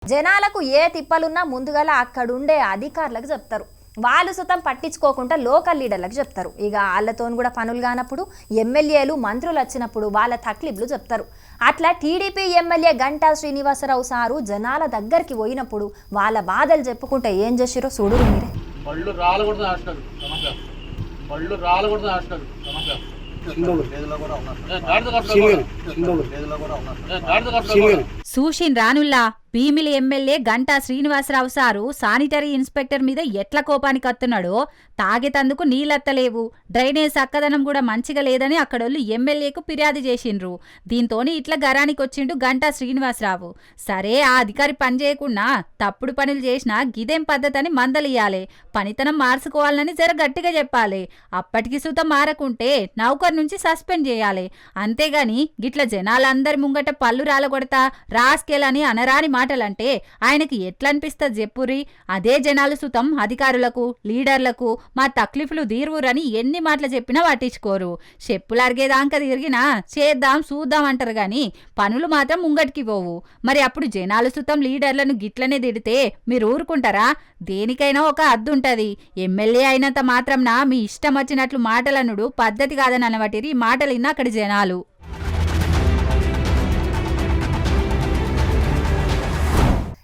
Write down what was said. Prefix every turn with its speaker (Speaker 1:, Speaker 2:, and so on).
Speaker 1: జనాలకు ఏ తిప్పలున్నా ముందుగల అక్కడుండే అధికారులకు చెప్తారు. వాళ్ళు సుతం పట్టించుకోకుండా లోకల్ లీడర్లకు చెప్తారు. ఇక వాళ్ళతో కూడా పనులు కానప్పుడు ఎమ్మెల్యేలు మంత్రులు వచ్చినప్పుడు వాళ్ళ తక్లీఫ్లు చెప్తారు. అట్లా టీడీపీ ఎమ్మెల్యే గంటా శ్రీనివాసరావు సారు జనాల దగ్గరికి పోయినప్పుడు వాళ్ళ బాధలు చెప్పుకుంటే ఏం చేసిరో చూడురు మీరే.
Speaker 2: పళ్ళు రాలకూడదు ఆడతారు పళ్ళు రాలకూడదు ఆడతారు
Speaker 3: సూషిన్ రానుల్లా Bheemili MLA Ganta Srinivasarao sir sanitary inspector మీద ఎట్ల కోపానికి వస్తున్నాడో, తాగేతందుకు నీళ్ళత్తలేవు, డ్రైనేజ్ చక్కదనం కూడా మంచిగా లేదని అక్కడోళ్ళు ఎమ్మెల్యేకు ఫిర్యాదు చేసిండ్రు. దీంతోని ఇట్లా గరానికి వచ్చిండు గంటా శ్రీనివాసరావు. సరే, ఆ అధికారి పని చేయకుండా తప్పుడు పనులు చేసినా గిదేం పద్ధతని మందలియాలే, పనితనం మార్చుకోవాలని జర గట్టిగా చెప్పాలి. అప్పటికి సుతం మారకుంటే నౌకర్ నుంచి సస్పెండ్ చేయాలి. అంతేగాని గిట్ల జనాలందరి ముంగట పళ్ళు రాలగొడతా రాస్కెలని అనరాని మాటలంటే ఆయనకి ఎట్లనిపిస్తుంది చెప్పురి. అదే జనాలు సుతం అధికారులకు లీడర్లకు మా తక్లీఫ్లు తీరువురని ఎన్ని మాటలు చెప్పినా పట్టించుకోరు. చెప్పులరిగేదాకా తిరిగినా చేద్దాం చూద్దాం అంటారు గాని పనులు మాత్రం ముంగటికి పోవు. మరి అప్పుడు జనాలు సుతం లీడర్లను గిట్లనే తిడితే మీరు ఊరుకుంటారా? దేనికైనా ఒక అద్దుంటది. ఎమ్మెల్యే అయినంత మాత్రంనా మీ ఇష్టం వచ్చినట్లు మాటలనుడు పద్ధతి కాదని అనవటిరి మాటలు విన్న అక్కడి జనాలు.